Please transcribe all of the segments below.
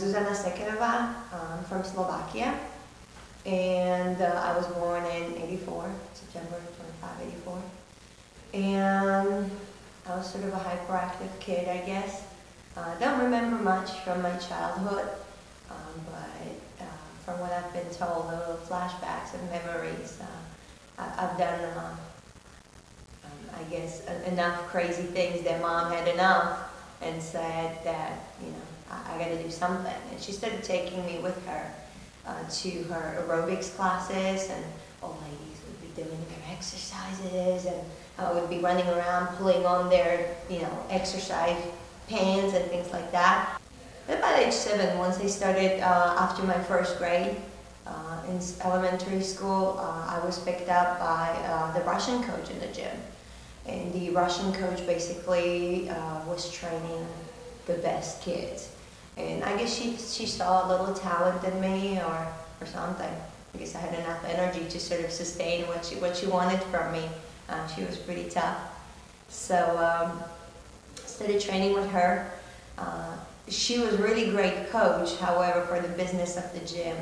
Zuzana Sekerova from Slovakia, and I was born in '84, September 25, '84. And I was sort of a hyperactive kid, I guess. Don't remember much from my childhood, but from what I've been told, the little flashbacks and memories, I've done, I guess, enough crazy things that Mom had enough and said that, I got to do something. And she started taking me with her to her aerobics classes, and old ladies would be doing their exercises, and I would be running around pulling on their, exercise pants and things like that. But by age 7, once I started, after my first grade in elementary school, I was picked up by the Russian coach in the gym. And the Russian coach basically was training the best kids. And I guess she saw a little talent in me or something. I guess I had enough energy to sort of sustain what she wanted from me. She was pretty tough. So started training with her. She was a really great coach, however, for the business of the gym,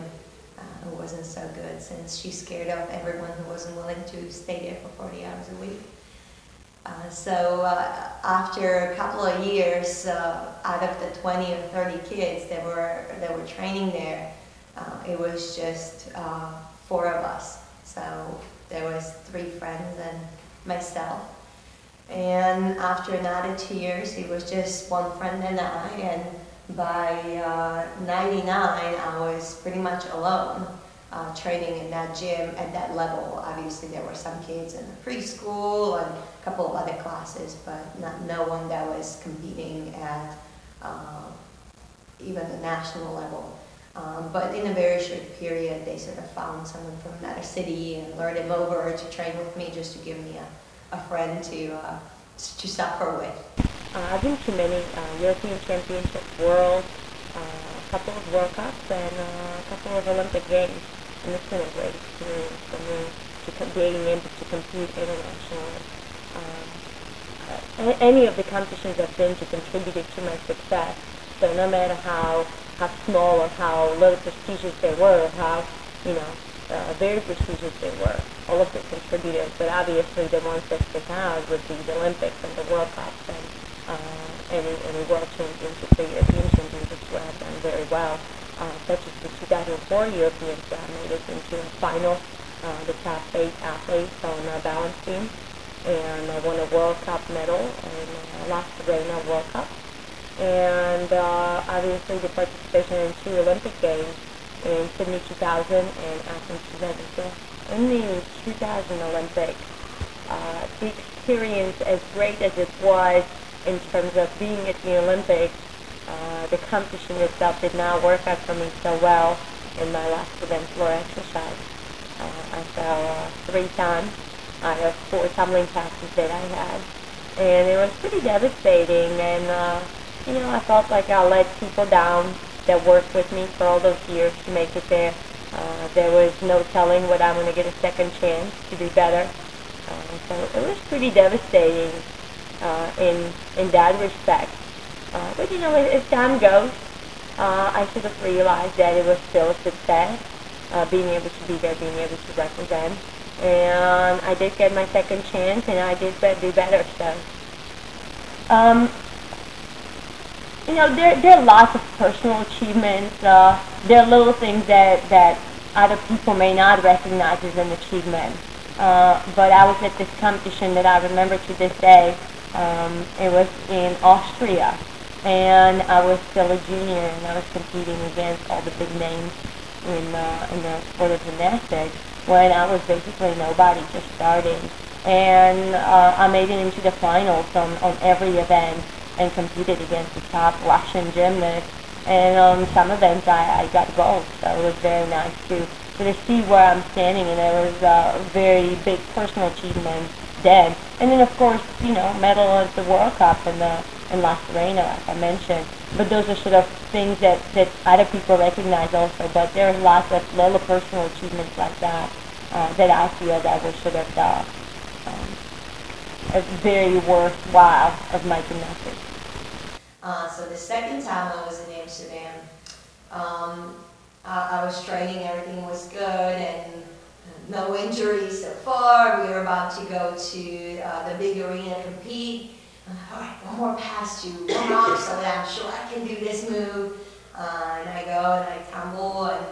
it wasn't so good since she scared off everyone who wasn't willing to stay there for 40 hours a week. So after a couple of years, out of the 20 or 30 kids that were training there, it was just 4 of us. So there was 3 friends and myself. And after another 2 years, it was just 1 friend and I. And by '99, I was pretty much alone. Training in that gym at that level. Obviously, there were some kids in the preschool and a couple of other classes, but no one that was competing at even the national level. But in a very short period, they sort of found someone from another city and lured him over to train with me, just to give me a friend to suffer with. I've been to many European Championships, World, a couple of World Cups, and a couple of Olympic Games. And it's been a great experience for me being able to compete internationally. Any of the competitions I've been to contributed to my success. So no matter how small or how little prestigious they were, how very prestigious they were, all of it contributed. But obviously the ones that stick out would be the Olympics and the World Cups and any World Championships or European Championships where I've done very well. Such as the 2004 Europeans, I made it into a final, the top 8 athletes on a balance beam, and I won a World Cup medal in Las Vegas World Cup, and obviously the participation in 2 Olympic Games in Sydney 2000 and Athens 2004. In the 2000 Olympics, the experience, as great as it was in terms of being at the Olympics, the competition itself did not work out for me so well in my last event, floor exercise. I fell 3 times out of 4 tumbling passes that I had, and it was pretty devastating. And I felt like I let people down that worked with me for all those years to make it there. There was no telling whether I'm going to get a second chance to do better. So it was pretty devastating in that respect. But as time goes, I should have realized that it was still a success, being able to be there, being able to represent. And I did get my second chance, and I did do better. So, there are lots of personal achievements. There are little things that other people may not recognize as an achievement. But I was at this competition that I remember to this day. It was in Austria. And I was still a junior, and I was competing against all the big names in the sport of gymnastics when I was basically nobody, just starting. And I made it into the finals on every event and competed against the top Russian gymnasts. And on some events I got gold, so it was very nice to sort of see where I'm standing, and it was a very big personal achievement then. And then of course, medal at the World Cup in Las Vegas, like I mentioned. But those are sort of things that other people recognize also. But there are lots of little personal achievements like that that I feel that were sort of very worthwhile of my gymnastics. So the second time I was in Amsterdam, I was training, everything was good, and no injuries so far. We were about to go to the big arena to compete. All right, one more pass to warm up so that I'm sure I can do this move. And I go and I tumble, and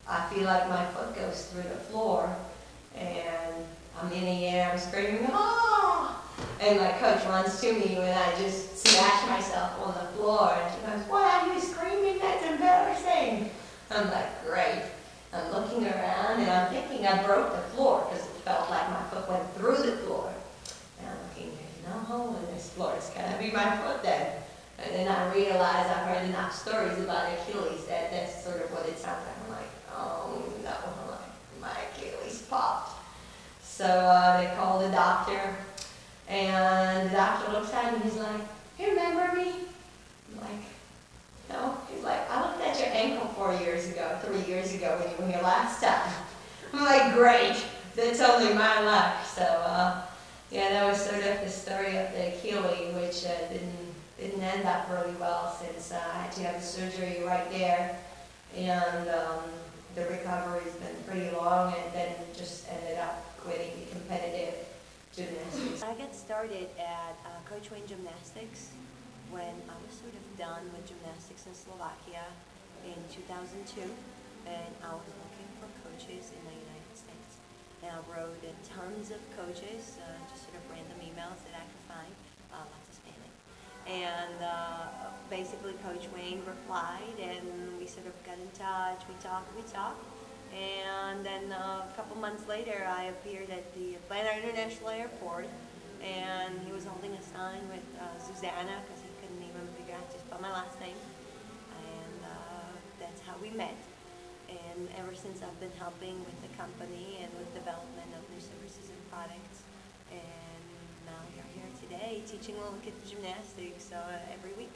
I feel like my foot goes through the floor, and I'm in the air, I'm screaming, "Ah!" And my coach runs to me when I just smash myself on the floor, and she goes, "Why are you screaming? That's embarrassing." I'm like, great. I'm looking around, and I'm thinking I broke the floor because it felt like my foot went through the floor. And I'm looking, there's no hole in this floor. It's got to be my foot then. And then I realized I've heard enough stories about Achilles that that's sort of what it sounds like. I'm like, oh no, I'm like, my Achilles popped. So they called the doctor, and the doctor looks at me and he's like, "You remember me?" I'm like, "No." He's like, "I looked at your ankle 4 years ago, 3 years ago when you were here last time." I'm like, great, that's only my luck. So yeah, that was sort of the story of the Achilles, which didn't end up really well, since I had to have the surgery right there, and the recovery's been pretty long, and then just ended up quitting the competitive gymnastics. I got started at Coach Wayne Gymnastics when I was sort of done with gymnastics in Slovakia in 2002, and I was looking for coaches in the United States. And I wrote tons of coaches, just sort of random emails that I could find, lots of spamming. And basically Coach Wayne replied, and we sort of got in touch, we talked. And then a couple months later, I appeared at the Atlanta International Airport, and he was holding a sign with Zuzana, because he couldn't even figure out to spell my last name. And that's how we met. And ever since, I've been helping with the company and with development of new services and products. And now we're here today teaching little kids gymnastics every week.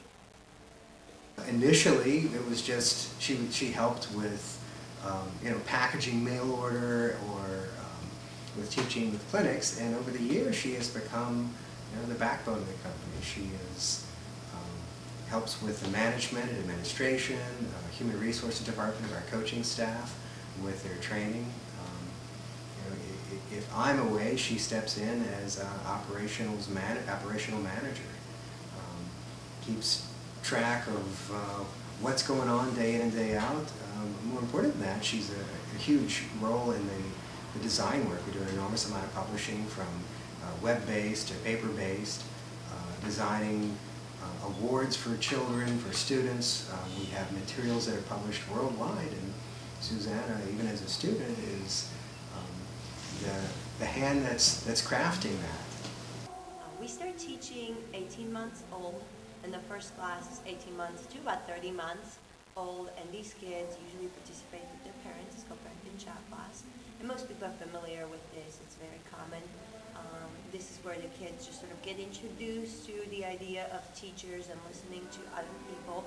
Initially, it was just she helped with packaging mail order, or with teaching with clinics, and over the years she has become the backbone of the company. She helps with the management and administration, human resources department of our coaching staff with their training. If I'm away, she steps in as operational manager, keeps track of what's going on day in and day out. More important than that, she's a huge role in the design work. We do an enormous amount of publishing, from web-based to paper-based, designing awards for children, for students. We have materials that are published worldwide, and Zuzana, even as a student, is the hand that's crafting that. We start teaching 18 months old, and the first class is 18 months to about 30 months old, and these kids usually participate with their parents. It's called parent-in-child class, and most people are familiar with this. It's very common. This is where the kids just sort of get introduced to the idea of teachers and listening to other people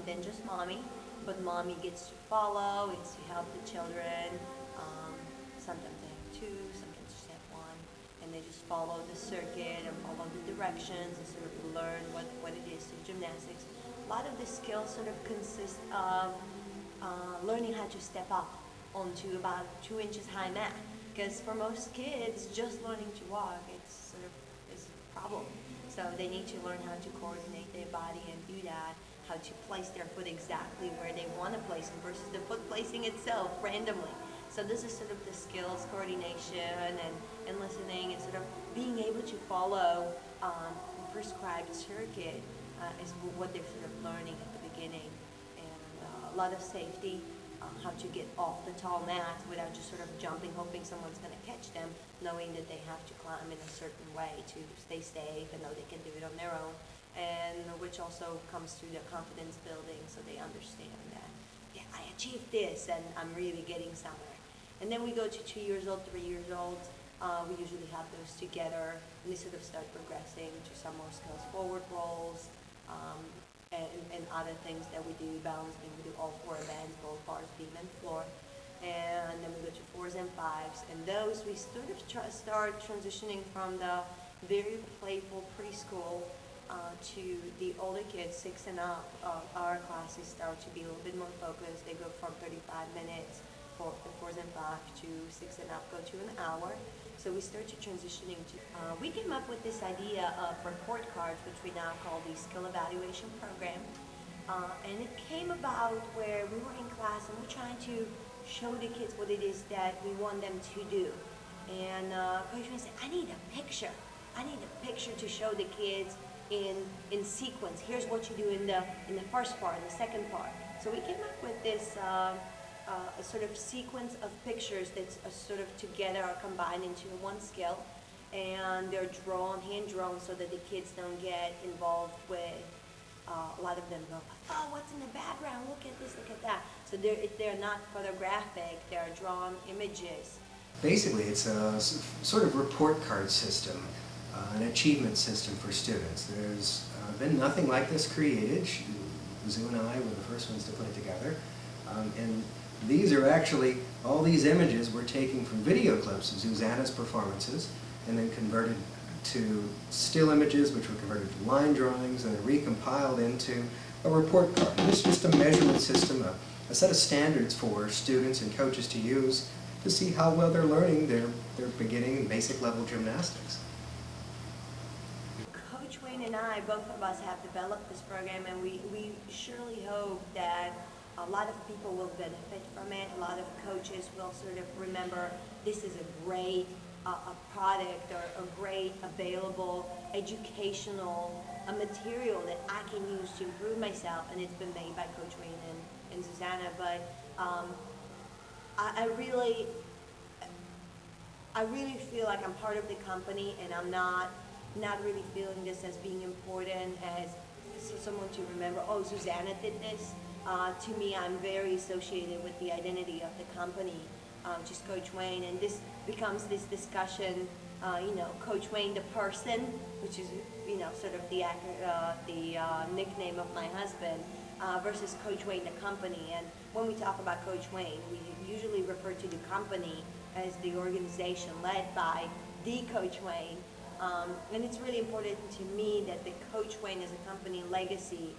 than just mommy, but mommy gets to follow, gets to help the children. Sometimes they have two, sometimes just have one, and they just follow the circuit and follow the directions and sort of learn what it is to gymnastics. A lot of the skills sort of consist of learning how to step up onto about 2 inches high mat. Because for most kids, just learning to walk, it's sort of is a problem. So they need to learn how to coordinate their body and do that, how to place their foot exactly where they want to place it versus the foot placing itself randomly. So this is sort of the skills, coordination, and listening, and sort of being able to follow a prescribed circuit is what they're sort of learning at the beginning. And a lot of safety. How to get off the tall mat without just sort of jumping, hoping someone's going to catch them, knowing that they have to climb in a certain way to stay safe and know they can do it on their own, and which also comes through their confidence building, so they understand that, yeah, I achieved this and I'm really getting somewhere. And then we go to 2 years old, 3 years old. We usually have those together, and they sort of start progressing to some more skills, forward rolls, and other things that we do, balancing. We do all 4 events, both bars, beam, and floor. And then we go to 4s and 5s, and those we sort of start transitioning from the very playful preschool to the older kids, 6 and up, our classes start to be a little bit more focused. They go from 35 minutes for the 4s and 5 to 6 and up go to an hour. So we start to transitioning to, we came up with this idea of report cards, which we now call the skill evaluation program. And it came about where we were in class and we're trying to show the kids what it is that we want them to do. And Coach Wayne said, I need a picture. I need a picture to show the kids in sequence. Here's what you do in the first part, the second part. So we came up with this a sort of sequence of pictures that's sort of together or combined into one skill, and they're drawn, hand drawn, so that the kids don't get involved with. A lot of them go, oh, what's in the background? Look at this, look at that. So they're not photographic, they're drawn images. Basically, it's a sort of report card system, an achievement system for students. There's been nothing like this created. Zu and I were the first ones to put it together. And these are actually, all these images were taken from video clips of Zuzana's performances and then converted to still images, which were converted to line drawings and then recompiled into a report card. And it's just a measurement system, a set of standards for students and coaches to use to see how well they're learning their beginning and basic level gymnastics. Coach Wayne and I, both of us, have developed this program, and we surely hope that a lot of people will benefit from it. A lot of coaches will sort of remember this is a great a product or a great available educational material that I can use to improve myself, and it's been made by Coach Wayne and Zuzana. But I really feel like I'm part of the company, and I'm not really feeling this as being important as someone to remember, oh, Zuzana did this. To me, I'm very associated with the identity of the company, just Coach Wayne, and this becomes this discussion, Coach Wayne the person, which is, sort of the nickname of my husband, versus Coach Wayne the company. And when we talk about Coach Wayne, we usually refer to the company as the organization led by the Coach Wayne. And it's really important to me that the Coach Wayne as a company legacy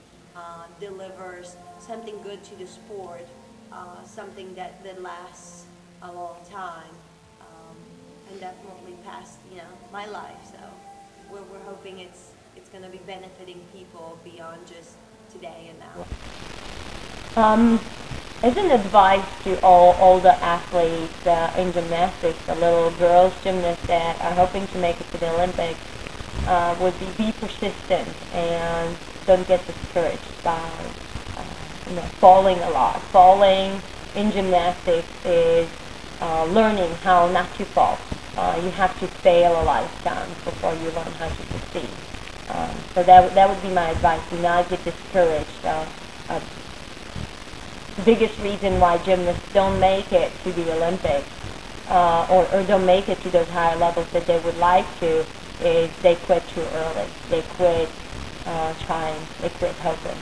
delivers something good to the sport, something that lasts a long time, and definitely past my life. So we're hoping it's going to be benefiting people beyond just today and now. As an advice to all the athletes in gymnastics, the little girls gymnasts that are hoping to make it to the Olympics, would be persistent and don't get discouraged by falling a lot. Falling in gymnastics is learning how not to fall. You have to fail a lot of times before you learn how to succeed. So that would be my advice. Do not get discouraged. The biggest reason why gymnasts don't make it to the Olympics or don't make it to those higher levels that they would like to is they quit too early. They quit trying. They quit hoping.